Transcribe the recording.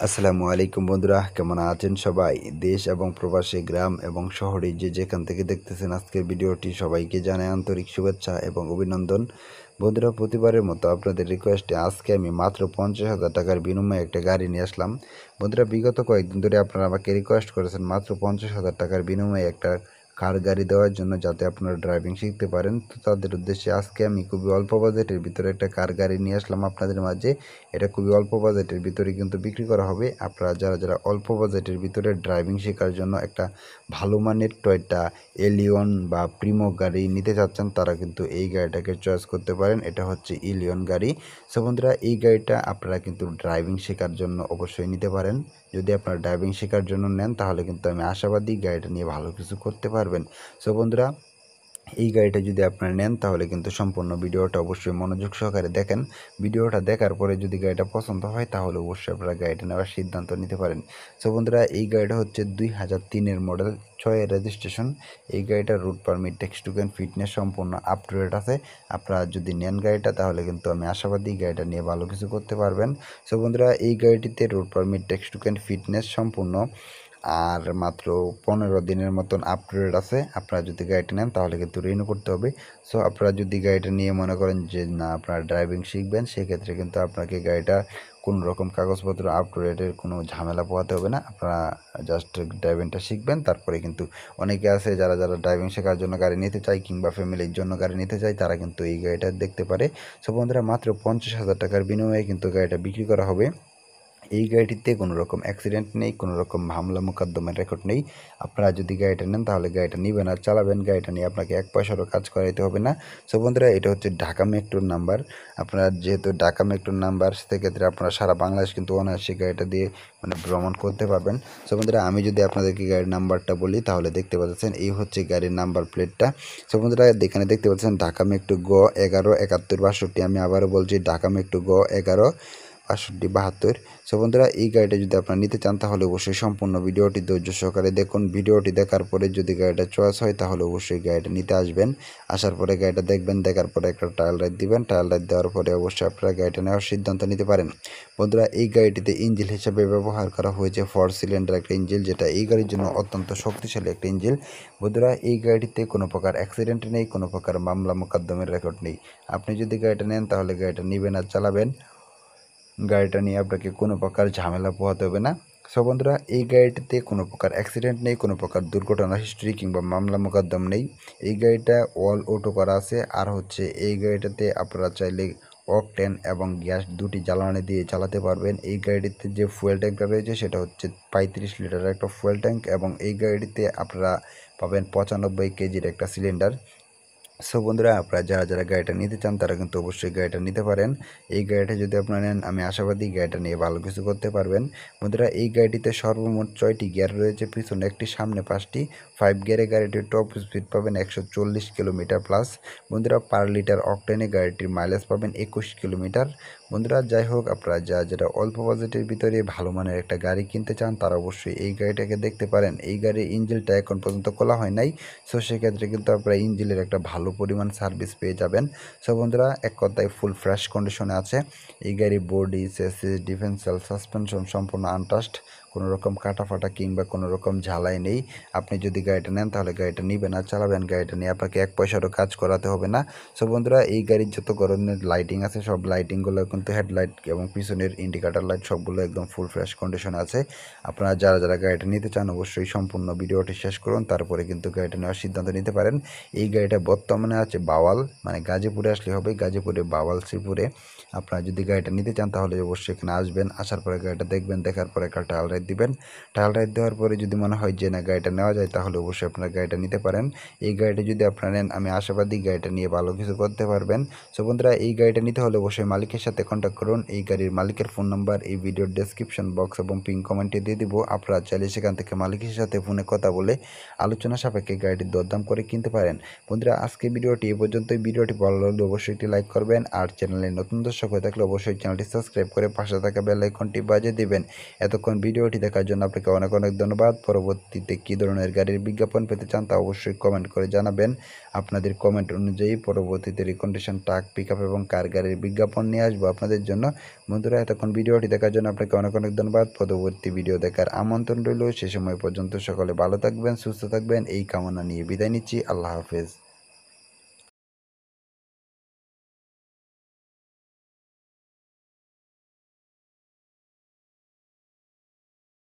আসসালামু আলাইকুম বন্ধুরা, কেমন আছেন সবাই? দেশ এবং প্রবাসী, গ্রাম এবং শহরে যে যেখান থেকে দেখতেছেন আজকের ভিডিওটি, সবাইকে জানাই আন্তরিক শুভেচ্ছা এবং অভিনন্দন। বন্ধুরা, প্রতিবারের মতো আপনাদের রিকোয়েস্টে আজকে আমি মাত্র 50,000 টাকার বিনিময়ে একটা গাড়ি নিয়ে আসলাম। বন্ধুরা, বিগত কয়েকদিন ধরে আপনারা আমাকে রিকোয়েস্ট করেছেন মাত্র 50,000 টাকার বিনিময়ে একটা কার গাড়ি দেওয়ার জন্য, যাতে আপনারা ড্রাইভিং শিখতে পারেন। তো তাদের উদ্দেশ্যে আজকে আমি খুবই অল্প বাজেটের ভিতরে একটা কার গাড়ি নিয়ে আসলাম আপনাদের মাঝে। এটা খুবই অল্প বাজেটের ভিতরে কিন্তু বিক্রি করা হবে। আপনারা যারা অল্প বাজেটের ভিতরে ড্রাইভিং শেখার জন্য একটা ভালো মানের টয়োটা এলিয়ন বা প্রিমো গাড়ি নিতে চাচ্ছেন, তারা কিন্তু এই গাড়িটাকে চয়েস করতে পারেন। এটা হচ্ছে ইলিয়ন গাড়ি। সো বন্ধুরা, এই গাড়িটা আপনারা কিন্তু ড্রাইভিং শেখার জন্য অবশ্যই নিতে পারেন। যদি আপনারা ড্রাইভিং শেখার জন্য নেন, তাহলে কিন্তু আমি আশাবাদী গাড়িটা নিয়ে ভালো কিছু করতে পারবেন। সো বন্ধুরা, এই গাড়িটা যদি আপনারা নেন, তাহলে কিন্তু সম্পূর্ণ ভিডিওটা অবশ্যই মনোযোগ সহকারে দেখেন। ভিডিওটা দেখার পরে যদি গাড়িটা পছন্দ হয়, তাহলে অবশ্যই আপনারা গাড়িটা নেওয়ার সিদ্ধান্ত নিতে পারেন। সো বন্ধুরা, এই গাড়িটা হচ্ছে 2003-এর মডেল, 6-এর রেজিস্ট্রেশন। এই গাড়িটার root permit, tax token, fitness সম্পূর্ণ আপ টু ডেট আছে। আপনারা যদি নেন গাড়িটা, তাহলে কিন্তু আমি আশাবাদী গাড়িটা নিয়ে ভালো কিছু করতে পারবেন। সো বন্ধুরা, এই গাড়িটিতে route permit, tax token, fitness সম্পূর্ণ, আর মাত্র 15 দিনের মতন আপগ্রেড আছে। আপনারা যদি গাড়িটা নেন, তাহলে কিন্তু রিনিউ করতে হবে। সো আপনারা যদি গাড়িটা নিয়ে মনে করেন যে না, আপনারা ড্রাইভিং শিখবেন, সেক্ষেত্রে কিন্তু আপনাকে গাড়িটা কোনো রকম কাগজপত্র আপগ্রেডের কোনো ঝামেলা পোহাতে হবে না। আপনারা জাস্ট ড্রাইভিংটা শিখবেন, তারপরে কিন্তু অনেকে আছে যারা ড্রাইভিং শেখার জন্য গাড়ি নিতে চায় কিংবা ফ্যামিলির জন্য গাড়ি নিতে চায়, তারা কিন্তু এই গাড়িটা দেখতে পারে। সো বন্ধুরা, মাত্র 50,000 টাকার বিনিময়ে কিন্তু গাড়িটা বিক্রি করা হবে। এই গাড়িটিতে কোনো রকম অ্যাক্সিডেন্ট নেই, কোনো রকম মামলা মোকদ্দমার রেকর্ড নেই। আপনারা যদি গাড়িটা নেন, তাহলে গাড়িটা নেবেন আর চালাবেন। গাড়িটা নিয়ে আপনাকে এক পয়সারও কাজ করাইতে হবে না। সো বন্ধুরা, এটা হচ্ছে ঢাকা মেট্রোর নাম্বার। আপনারা যেহেতু ঢাকা মেট্রোর নাম্বার, সেক্ষেত্রে আপনারা সারা বাংলাদেশ কিন্তু অনায়াসে গাড়িটা দিয়ে ভ্রমণ করতে পারবেন। সো বন্ধুরা, আমি যদি আপনাদেরকে গাড়ির নাম্বারটা বলি, তাহলে দেখতে পাচ্ছেন এই হচ্ছে গাড়ির নাম্বার প্লেটটা। সো বন্ধুরা, এখানে দেখতে পাচ্ছেন ঢাকা মেট্রো গ 117162। আমি আবারও বলছি, ঢাকা মেট্রো গ 116272। সো বন্ধুরা, এই গাড়িটা যদি আপনারা নিতে চান, তাহলে অবশ্যই সম্পূর্ণ ভিডিওটি ধৈর্য সহকারে দেখুন। ভিডিওটি দেখার পরে যদি গাড়িটা চয়েস হয়, তাহলে অবশ্যই গাড়িটা নিতে আসবেন। আসার পরে গাড়িটা দেখবেন, দেখার পরে একটা ট্রায়াল রাইড দিবেন। ট্রায়াল রাইড দেওয়ার পরে অবশ্যই আপনারা গাড়িটা নেওয়ার সিদ্ধান্ত নিতে পারেন। বন্ধুরা, এই গাড়িটিতে ইঞ্জিন হিসেবে ব্যবহার করা হয়েছে 4 সিলিন্ডার একটা ইঞ্জিন, যেটা এই গাড়ির জন্য অত্যন্ত শক্তিশালী একটা ইঞ্জিন। বন্ধুরা, এই গাড়িটিতে কোনো প্রকার অ্যাক্সিডেন্ট নেই, কোনো প্রকার মামলা মোকদ্দমের রেকর্ড নেই। আপনি যদি গাড়িটা নেন, তাহলে গাড়িটা নেবেন আর চালাবেন। গাড়িটা নিয়ে আপনাকে কোনো প্রকার ঝামেলা পোহাতে হবে না। সো বন্ধুরা, এই গাড়িটিতে কোনো প্রকার অ্যাক্সিডেন্ট নেই, কোনো প্রকার দুর্ঘটনা হিস্ট্রি কিংবা মামলা মোকদ্দম নেই। এই গাড়িটা অল অটো করা আছে। আর হচ্ছে এই গাড়িটাতে আপনারা চাইলে অকটেন এবং গ্যাস দুটি জ্বালানি দিয়ে চালাতে পারবেন। এই গাড়িটিতে যে ফুয়েল ট্যাঙ্কটা রয়েছে, সেটা হচ্ছে 35 লিটারের একটা ফুয়েল ট্যাঙ্ক, এবং এই গাড়িটিতে আপনারা পাবেন 95 কেজির একটা সিলিন্ডার। সো বন্ধুরা, আপনারা যারা গাড়িটা নিতে চান, তারা কিন্তু অবশ্যই গাড়িটা নিতে পারেন। এই গাড়িটা যদি আপনারা নেন, আমি আশাবাদী গাড়িটা নিয়ে ভালো কিছু করতে পারবেন। বন্ধুরা, এই গাড়িটিতে সর্বমোট 6টি গিয়ার রয়েছে, পিছনে একটি, সামনে 5টি। 5 গিয়ারে গাড়িটির টপ স্পিড পাবেন 140 কিলোমিটার প্লাস। বন্ধুরা, পার লিটার অকটেনে গাড়িটির মাইলেজ পাবেন 21 কিলোমিটার। বন্ধুরা, যাই হোক, আপনারা যারা অল্প বাজেটের ভিতরে ভালো মানের একটা গাড়ি কিনতে চান, তারা অবশ্যই এই গাড়িটাকে দেখতে পারেন। এই গাড়ির ইঞ্জিনটা এখন পর্যন্ত খোলা হয় নাই। সো সেক্ষেত্রে কিন্তু আপনারা ইঞ্জিনের একটা ভালো পরিমাণ সার্ভিস পেয়ে যাবেন। সো বন্ধুরা, এক কথায় ফুল ফ্রেশ কন্ডিশনে আছে। এই গাড়ির বডি, চেসিস, ডিফেন্সিয়াল, সাসপেনশন সম্পূর্ণ আনটাস্ট। কোনো রকম কাটাফাটা কিংবা কোনো রকম ঝালাই নেই। আপনি যদি গাড়িটা নেন, তাহলে গাড়িটা নেবেন আর চালাবেন। গাড়িটা নিয়ে আপনাকে এক পয়সারও কাজ করাতে হবে না। সো বন্ধুরা, এই গাড়ির যত ধরনের লাইটিং আছে, সব লাইটিংগুলো কিন্তু হেডলাইট এবং পিছনের ইন্ডিকেটার লাইট সবগুলো একদম ফুল ফ্রেশ কন্ডিশনে আছে। আপনারা যারা গাড়িটা নিতে চান, অবশ্যই সম্পূর্ণ ভিডিওটি শেষ করুন, তারপরে কিন্তু গাড়িটা নেওয়ার সিদ্ধান্ত নিতে পারেন। এই গাড়িটা বর্তমানে আছে বাওয়াল, গাজীপুরে আসলে হবে, গাজীপুরে বাওয়াল শ্রীপুরে। আপনারা যদি গাড়িটা নিতে চান, তাহলে অবশ্যই এখানে আসবেন। আসার পরে গাড়িটা দেখবেন, দেখার পরে একটা ট্রায়াল রাইড দিবেন। ট্রায়াল রাইড দেওয়ার পরে যদি মনে হয় যে না, গাড়িটা নেওয়া যায়, তাহলে অবশ্যই আপনারা গাড়িটা নিতে পারেন। এই গাড়িটা যদি আপনারা নেন, আমি আশাবাদী গাড়িটা নিয়ে ভালো কিছু করতে পারবেন। সো বন্ধুরা, এই গাড়িটা নিতে হলে অবশ্যই মালিকের সাথে কন্ট্যাক্ট করুন। এই গাড়ির মালিকের ফোন নাম্বার এই ভিডিওর ডেসক্রিপশন বক্স এবং পিন কমেন্টে দিয়ে দিব। আপনারা চাইলে সেখান থেকে মালিকের সাথে ফোনে কথা বলে আলোচনা সাপেক্ষে গাড়িটির দরদাম করে কিনতে পারেন। বন্ধুরা, আজকে ভিডিওটি এ পর্যন্তই। ভিডিওটি ভালো লাগলে অবশ্যই একটি লাইক করবেন, আর চ্যানেলে নতুন দর্শক দর্শক হয়ে থাকলে অবশ্যই চ্যানেলটি সাবস্ক্রাইব করে পাশে থাকা বেল আইকনটি বাজিয়ে দিবেন। এতক্ষণ ভিডিওটি দেখার জন্য আপনাকে অনেক অনেক ধন্যবাদ। পরবর্তীতে কী ধরনের গাড়ির বিজ্ঞাপন পেতে চান তা অবশ্যই কমেন্ট করে জানাবেন। আপনাদের কমেন্ট অনুযায়ী পরবর্তীতে রিকন্ডিশন ট্রাক, পিকআপ এবং কার গাড়ির বিজ্ঞাপন নিয়ে আসবো আপনাদের জন্য। বন্ধুরা, এতক্ষণ ভিডিওটি দেখার জন্য আপনাকে অনেক অনেক ধন্যবাদ। পরবর্তী ভিডিও দেখার আমন্ত্রণ রইল। সে সময় পর্যন্ত সকলে ভালো থাকবেন, সুস্থ থাকবেন এই কামনা নিয়ে বিদায় নিচ্ছি। আল্লাহ হাফেজ।